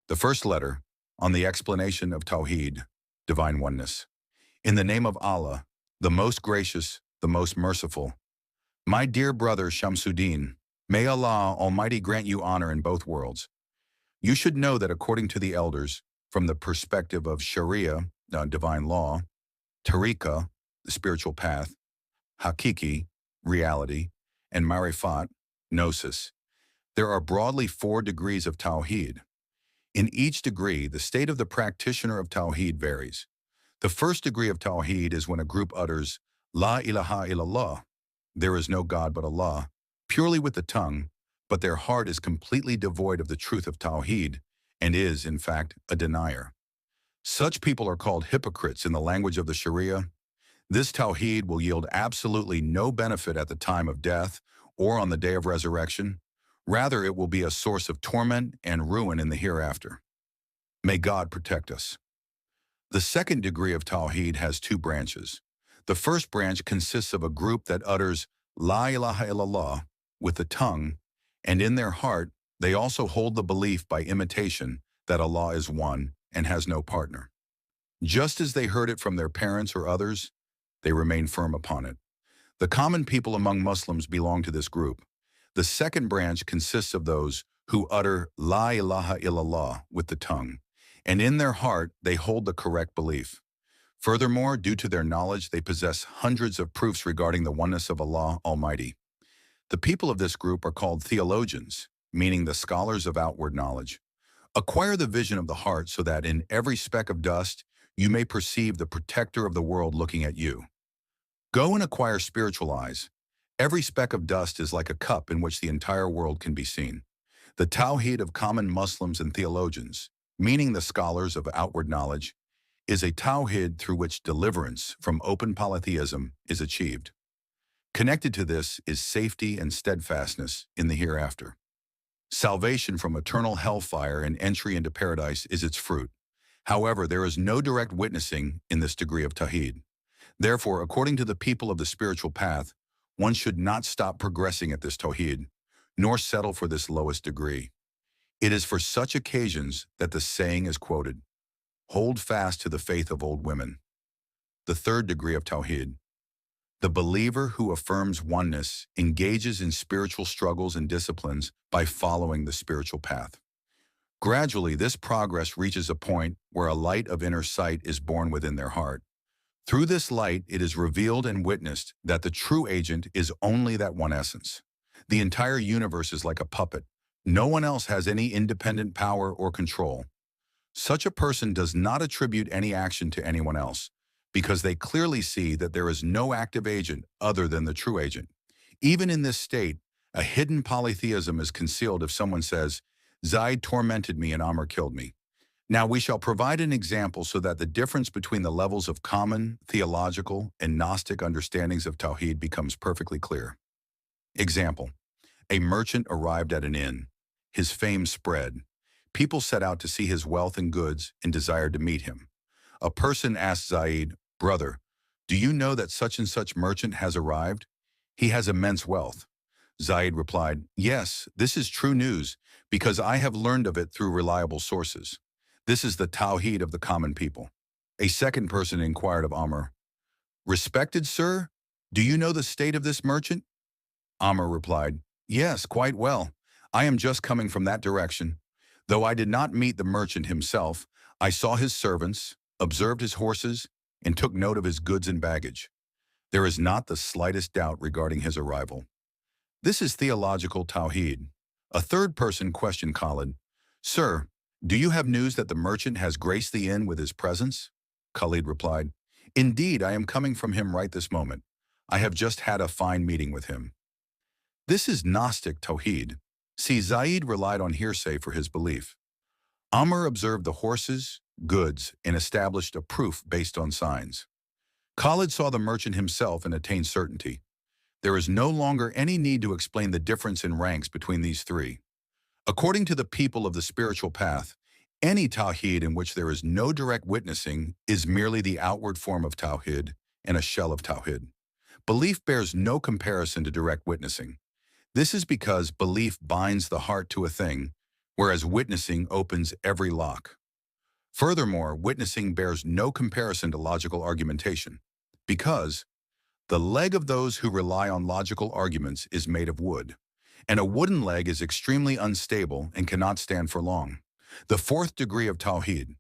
The first letter, on the explanation of Tawhid, Divine Oneness. In the name of Allah, the most gracious, the most merciful. My dear brother Shamsuddin, may Allah Almighty grant you honor in both worlds. You should know that according to the elders, from the perspective of Sharia, divine law, Tariqa, the spiritual path, Hakiki, reality, and Marifat, gnosis, there are broadly 4 degrees of Tawhid. In each degree, the state of the practitioner of Tawhid varies. The first degree of Tawhid is when a group utters, La ilaha illallah, there is no God but Allah, purely with the tongue, but their heart is completely devoid of the truth of Tawhid and is, in fact, a denier. Such people are called hypocrites in the language of the Sharia. This Tawhid will yield absolutely no benefit at the time of death or on the day of resurrection. Rather, it will be a source of torment and ruin in the hereafter. May God protect us. The second degree of Tawhid has 2 branches. The first branch consists of a group that utters La ilaha illallah with the tongue, and in their heart they also hold the belief by imitation that Allah is one and has no partner. Just as they heard it from their parents or others, they remain firm upon it. The common people among Muslims belong to this group. The second branch consists of those who utter La ilaha illallah with the tongue, and in their heart they hold the correct belief. Furthermore, due to their knowledge, they possess hundreds of proofs regarding the oneness of Allah Almighty. The people of this group are called theologians, meaning the scholars of outward knowledge. Acquire the vision of the heart so that in every speck of dust you may perceive the protector of the world looking at you. Go and acquire spiritual eyes. Every speck of dust is like a cup in which the entire world can be seen. The Tawhid of common Muslims and theologians, meaning the scholars of outward knowledge, is a Tawhid through which deliverance from open polytheism is achieved. Connected to this is safety and steadfastness in the hereafter. Salvation from eternal hellfire and entry into paradise is its fruit. However, there is no direct witnessing in this degree of Tawhid. Therefore, according to the people of the spiritual path, one should not stop progressing at this Tawhid, nor settle for this lowest degree. It is for such occasions that the saying is quoted, hold fast to the faith of old women. The third degree of Tawhid. The believer who affirms oneness engages in spiritual struggles and disciplines by following the spiritual path. Gradually, this progress reaches a point where a light of inner sight is born within their heart. Through this light, it is revealed and witnessed that the true agent is only that one essence. The entire universe is like a puppet. No one else has any independent power or control. Such a person does not attribute any action to anyone else, because they clearly see that there is no active agent other than the true agent. Even in this state, a hidden polytheism is concealed if someone says, Zaid tormented me and Amr killed me. Now we shall provide an example so that the difference between the levels of common, theological, and Gnostic understandings of Tawhid becomes perfectly clear. Example: a merchant arrived at an inn. His fame spread. People set out to see his wealth and goods and desired to meet him. A person asked Zaid, brother, do you know that such and such merchant has arrived? He has immense wealth. Zaid replied, yes, this is true news because I have learned of it through reliable sources. This is the Tawhid of the common people. A second person inquired of Amr, respected sir, do you know the state of this merchant? Amr replied, yes, quite well. I am just coming from that direction. Though I did not meet the merchant himself, I saw his servants, observed his horses, and took note of his goods and baggage. There is not the slightest doubt regarding his arrival. This is theological Tawhid. A third person questioned Khalid, sir, do you have news that the merchant has graced the inn with his presence? Khalid replied, indeed, I am coming from him right this moment. I have just had a fine meeting with him. This is Gnostic Tawhid. See, Zaid relied on hearsay for his belief. Amr observed the horses, goods, and established a proof based on signs. Khalid saw the merchant himself and attained certainty. There is no longer any need to explain the difference in ranks between these three. According to the people of the spiritual path, any Tawhid in which there is no direct witnessing is merely the outward form of Tawhid and a shell of Tawhid. Belief bears no comparison to direct witnessing. This is because belief binds the heart to a thing, whereas witnessing opens every lock. Furthermore, witnessing bears no comparison to logical argumentation, because the leg of those who rely on logical arguments is made of wood, and a wooden leg is extremely unstable and cannot stand for long. The fourth degree of Tawhid.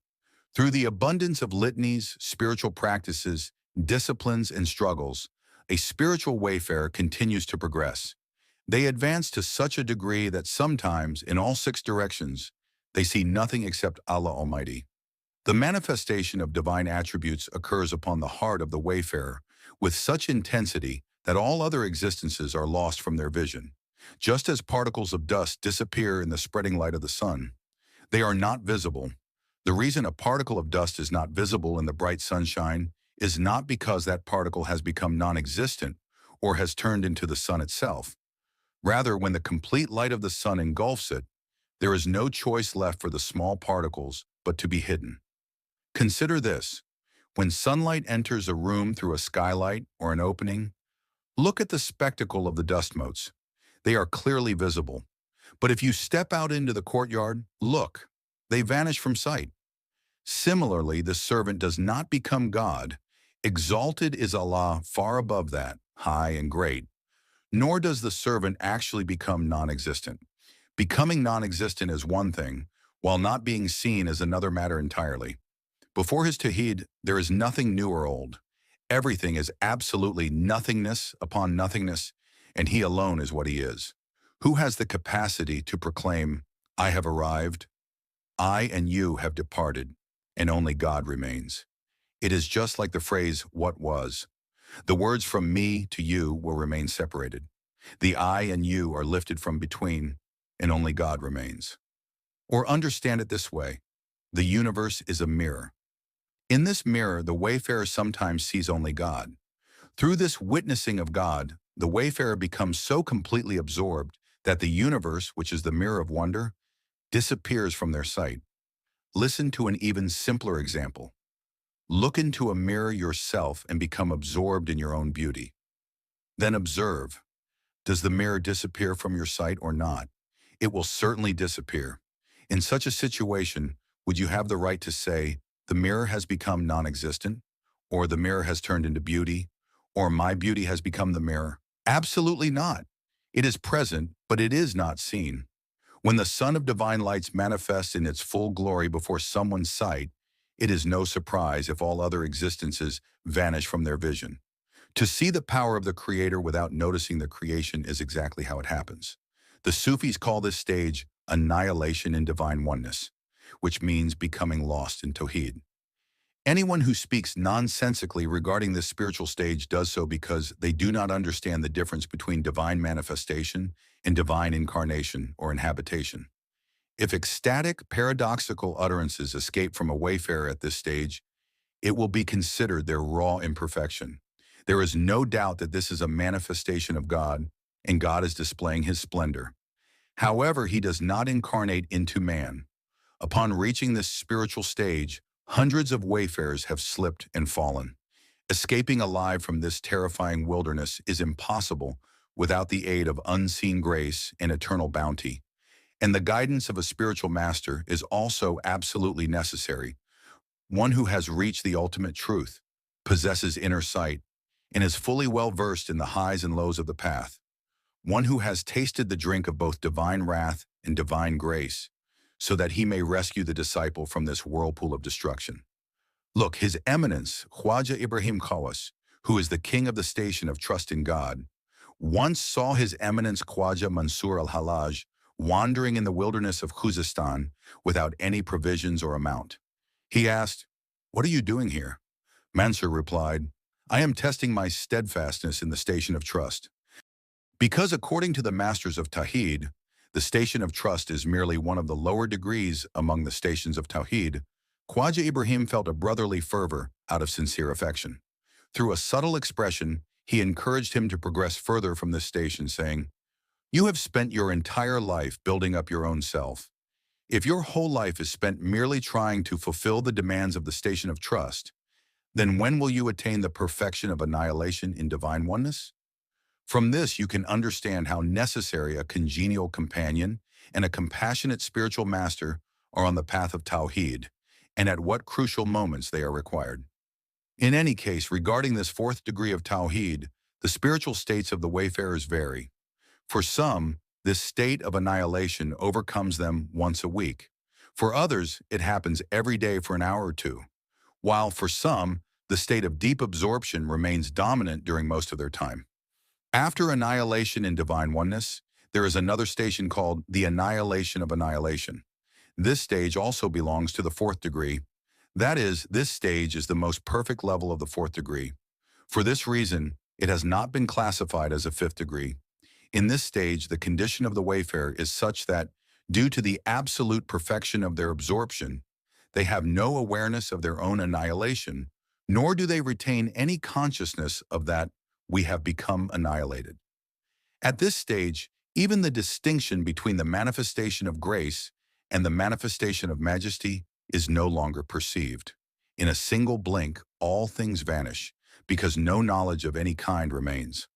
Through the abundance of litanies, spiritual practices, disciplines, and struggles, a spiritual wayfarer continues to progress. They advance to such a degree that sometimes, in all six directions, they see nothing except Allah Almighty. The manifestation of divine attributes occurs upon the heart of the wayfarer with such intensity that all other existences are lost from their vision. Just as particles of dust disappear in the spreading light of the sun, they are not visible. The reason a particle of dust is not visible in the bright sunshine is not because that particle has become non-existent or has turned into the sun itself. Rather, when the complete light of the sun engulfs it, there is no choice left for the small particles but to be hidden. Consider this. When sunlight enters a room through a skylight or an opening, look at the spectacle of the dust motes. They are clearly visible. But if you step out into the courtyard, look, they vanish from sight. Similarly, the servant does not become God. Exalted is Allah far above that, high and great. Nor does the servant actually become non-existent. Becoming non-existent is one thing, while not being seen is another matter entirely. Before his Tawhid, there is nothing new or old. Everything is absolutely nothingness upon nothingness, and he alone is what he is. Who has the capacity to proclaim, I have arrived, I and you have departed, and only God remains? It is just like the phrase, what was. The words from me to you will remain separated. The I and you are lifted from between, and only God remains. Or understand it this way, the universe is a mirror. In this mirror, the wayfarer sometimes sees only God. Through this witnessing of God, the wayfarer becomes so completely absorbed that the universe, which is the mirror of wonder, disappears from their sight. Listen to an even simpler example. Look into a mirror yourself and become absorbed in your own beauty. Then observe. Does the mirror disappear from your sight or not? It will certainly disappear. In such a situation, would you have the right to say, the mirror has become non-existent, or the mirror has turned into beauty, or my beauty has become the mirror? Absolutely not. It is present, but it is not seen. When the sun of divine lights manifests in its full glory before someone's sight, it is no surprise if all other existences vanish from their vision. To see the power of the Creator without noticing the creation is exactly how it happens. The Sufis call this stage annihilation in divine oneness, which means becoming lost in Tawhid. Anyone who speaks nonsensically regarding this spiritual stage does so because they do not understand the difference between divine manifestation and divine incarnation or inhabitation. If ecstatic, paradoxical utterances escape from a wayfarer at this stage, it will be considered their raw imperfection. There is no doubt that this is a manifestation of God, and God is displaying his splendor. However, he does not incarnate into man. Upon reaching this spiritual stage, hundreds of wayfarers have slipped and fallen. Escaping alive from this terrifying wilderness is impossible without the aid of unseen grace and eternal bounty. And the guidance of a spiritual master is also absolutely necessary. One who has reached the ultimate truth, possesses inner sight, and is fully well-versed in the highs and lows of the path. One who has tasted the drink of both divine wrath and divine grace, so that he may rescue the disciple from this whirlpool of destruction. Look, His Eminence, Khwaja Ibrahim Khawas, who is the king of the station of trust in God, once saw His Eminence Khwaja Mansur al-Hallaj wandering in the wilderness of Khuzestan without any provisions or amount. He asked, "What are you doing here?" Mansur replied, "I am testing my steadfastness in the station of trust." Because according to the masters of Tawhid, the station of trust is merely one of the lower degrees among the stations of Tawhid, Khwaja Ibrahim felt a brotherly fervor out of sincere affection. Through a subtle expression, he encouraged him to progress further from this station, saying, "You have spent your entire life building up your own self. If your whole life is spent merely trying to fulfill the demands of the station of trust, then when will you attain the perfection of annihilation in divine oneness?" From this, you can understand how necessary a congenial companion and a compassionate spiritual master are on the path of Tawhid, and at what crucial moments they are required. In any case, regarding this fourth degree of Tawhid, the spiritual states of the wayfarers vary. For some, this state of annihilation overcomes them once a week. For others, it happens every day for an hour or two, while for some, the state of deep absorption remains dominant during most of their time. After annihilation in divine oneness, there is another station called the annihilation of annihilation. This stage also belongs to the fourth degree. That is, this stage is the most perfect level of the fourth degree. For this reason, it has not been classified as a fifth degree. In this stage, the condition of the wayfarer is such that, due to the absolute perfection of their absorption, they have no awareness of their own annihilation, nor do they retain any consciousness of that we have become annihilated. At this stage, even the distinction between the manifestation of grace and the manifestation of majesty is no longer perceived. In a single blink, all things vanish, because no knowledge of any kind remains.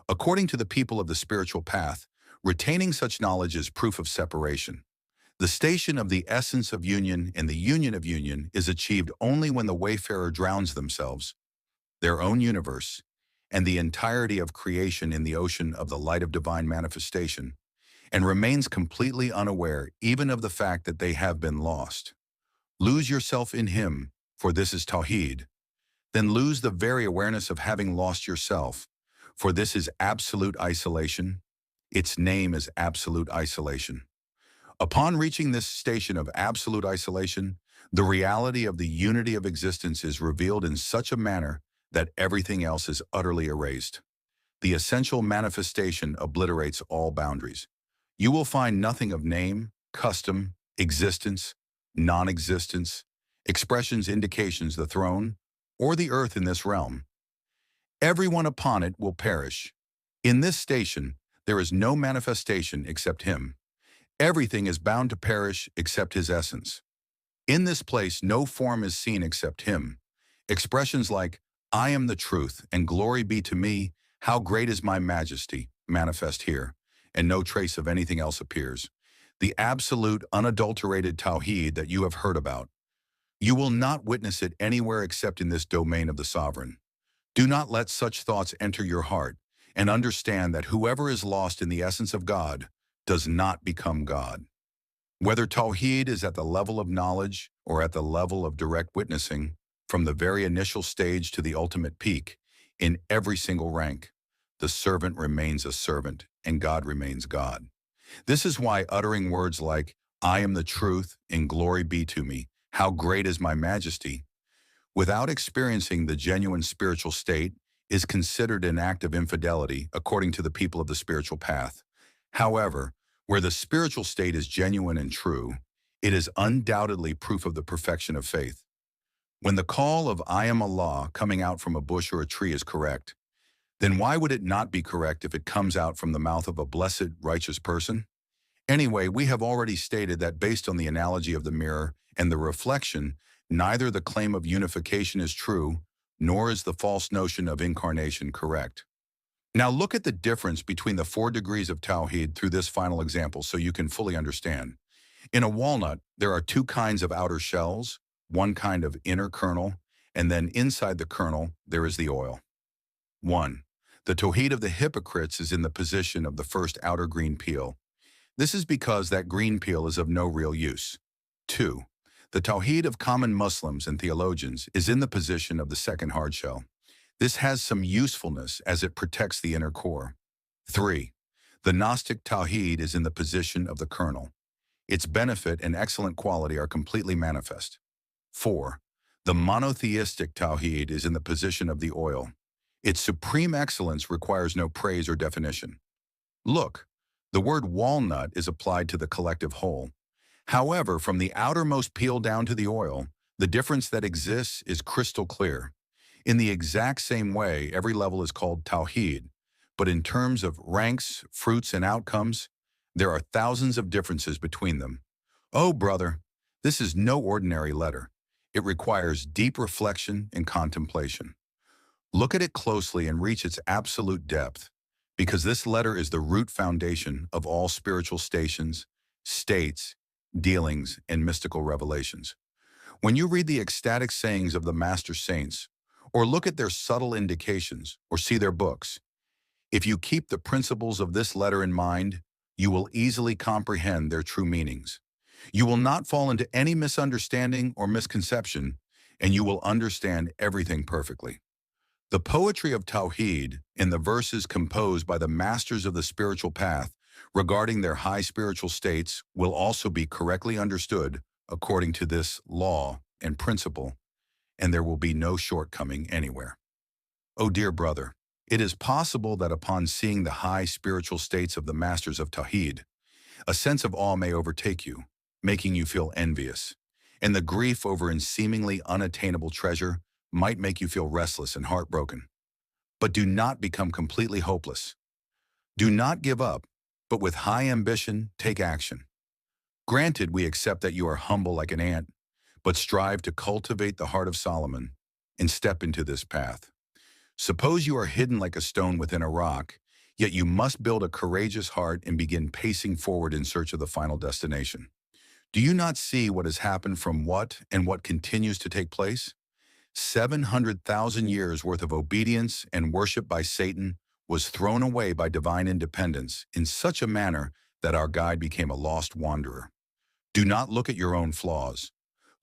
According to the people of the spiritual path, retaining such knowledge is proof of separation. The station of the essence of union and the union of union is achieved only when the wayfarer drowns themselves, their own universe, and the entirety of creation in the ocean of the light of divine manifestation, and remains completely unaware even of the fact that they have been lost. Lose yourself in Him, for this is Tawhid. Then lose the very awareness of having lost yourself, for this is absolute isolation. Its name is absolute isolation. Upon reaching this station of absolute isolation, the reality of the unity of existence is revealed in such a manner that everything else is utterly erased. The essential manifestation obliterates all boundaries. You will find nothing of name, custom, existence, non-existence, expressions, indications, the throne, or the earth in this realm. Everyone upon it will perish. In this station, there is no manifestation except Him. Everything is bound to perish except His essence. In this place, no form is seen except Him. Expressions like, I am the truth, and glory be to me, how great is my majesty, manifest here, and no trace of anything else appears. The absolute, unadulterated Tawhid that you have heard about. You will not witness it anywhere except in this domain of the Sovereign. Do not let such thoughts enter your heart, and understand that whoever is lost in the essence of God does not become God. Whether Tawhid is at the level of knowledge or at the level of direct witnessing, from the very initial stage to the ultimate peak, in every single rank, the servant remains a servant and God remains God. This is why uttering words like, I am the truth and glory be to me, how great is my majesty, without experiencing the genuine spiritual state, is considered an act of infidelity according to the people of the spiritual path. However, where the spiritual state is genuine and true, it is undoubtedly proof of the perfection of faith. When the call of I am Allah coming out from a bush or a tree is correct, then why would it not be correct if it comes out from the mouth of a blessed, righteous person? Anyway, we have already stated that based on the analogy of the mirror and the reflection, neither the claim of unification is true, nor is the false notion of incarnation correct. Now look at the difference between the 4 degrees of Tawhid through this final example so you can fully understand. In a walnut, there are 2 kinds of outer shells, 1 kind of inner kernel, and then inside the kernel, there is the oil. 1. The Tawhid of the hypocrites is in the position of the first outer green peel. This is because that green peel is of no real use. 2. The Tawhid of common Muslims and theologians is in the position of the second hard shell. This has some usefulness as it protects the inner core. 3. The Gnostic Tawhid is in the position of the kernel. Its benefit and excellent quality are completely manifest. 4. The monotheistic Tawhid is in the position of the oil. Its supreme excellence requires no praise or definition. Look, the word walnut is applied to the collective whole. However, from the outermost peel down to the oil, the difference that exists is crystal clear. In the exact same way, every level is called Tawhid, but in terms of ranks, fruits, and outcomes, there are thousands of differences between them. Oh, brother, this is no ordinary letter. It requires deep reflection and contemplation. Look at it closely and reach its absolute depth, because this letter is the root foundation of all spiritual stations, states, dealings, and mystical revelations. When you read the ecstatic sayings of the master saints, or look at their subtle indications, or see their books, if you keep the principles of this letter in mind, you will easily comprehend their true meanings. You will not fall into any misunderstanding or misconception, and you will understand everything perfectly. The poetry of Tawhid in the verses composed by the masters of the spiritual path regarding their high spiritual states will also be correctly understood according to this law and principle, and there will be no shortcoming anywhere. Oh dear brother, it is possible that upon seeing the high spiritual states of the masters of Tawhid, a sense of awe may overtake you, making you feel envious, and the grief over a seemingly unattainable treasure might make you feel restless and heartbroken. But do not become completely hopeless. Do not give up, but with high ambition, take action. Granted, we accept that you are humble like an ant, but strive to cultivate the heart of Solomon and step into this path. Suppose you are hidden like a stone within a rock, yet you must build a courageous heart and begin pacing forward in search of the final destination. Do you not see what has happened from what and what continues to take place? 700,000 years worth of obedience and worship by Satan was thrown away by divine independence in such a manner that our guide became a lost wanderer. Do not look at your own flaws.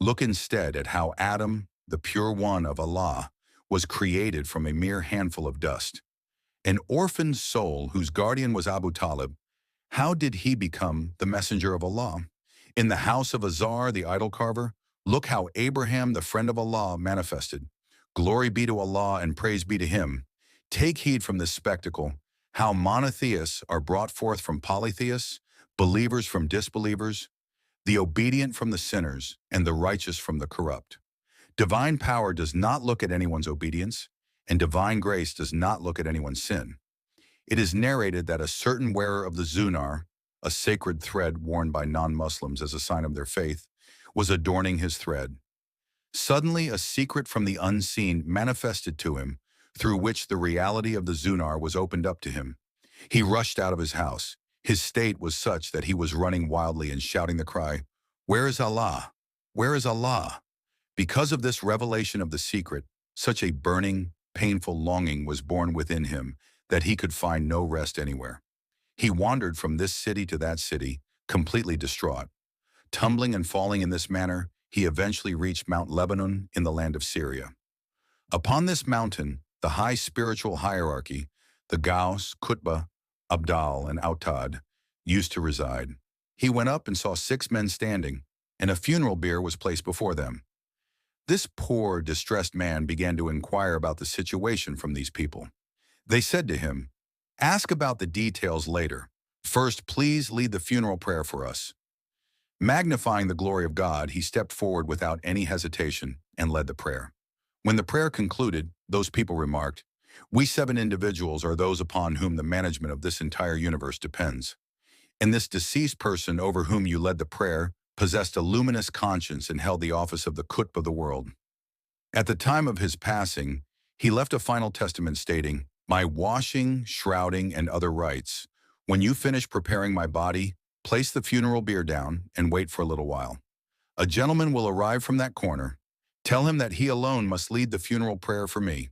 Look instead at how Adam, the pure one of Allah, was created from a mere handful of dust. An orphaned soul whose guardian was Abu Talib, how did he become the messenger of Allah? In the house of Azar, the idol carver, look how Abraham, the friend of Allah, manifested. Glory be to Allah and praise be to Him. Take heed from this spectacle, how monotheists are brought forth from polytheists, believers from disbelievers, the obedient from the sinners, and the righteous from the corrupt. Divine power does not look at anyone's obedience, and divine grace does not look at anyone's sin. It is narrated that a certain wearer of the zunar, a sacred thread worn by non-Muslims as a sign of their faith, was adorning his thread. Suddenly, a secret from the unseen manifested to him, through which the reality of the zunar was opened up to him. He rushed out of his house. His state was such that he was running wildly and shouting the cry, "Where is Allah? Where is Allah?" Because of this revelation of the secret, such a burning, painful longing was born within him that he could find no rest anywhere. He wandered from this city to that city, completely distraught. Tumbling and falling in this manner, he eventually reached Mount Lebanon in the land of Syria. Upon this mountain, the high spiritual hierarchy, the Gaus, Qutba, Abdal, and Autad, used to reside. He went up and saw 6 men standing, and a funeral bier was placed before them. This poor, distressed man began to inquire about the situation from these people. They said to him, "Ask about the details later. First, please lead the funeral prayer for us." Magnifying the glory of God, he stepped forward without any hesitation and led the prayer. When the prayer concluded, those people remarked, "We 7 individuals are those upon whom the management of this entire universe depends. And this deceased person over whom you led the prayer possessed a luminous conscience and held the office of the Qutb of the world. At the time of his passing, he left a final testament stating, 'My washing, shrouding, and other rites. When you finish preparing my body, place the funeral bier down and wait for a little while. A gentleman will arrive from that corner. Tell him that he alone must lead the funeral prayer for me,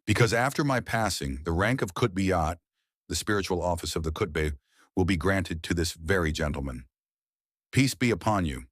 because after my passing, the rank of Qutbiyat, the spiritual office of the Qutb, will be granted to this very gentleman. Peace be upon you.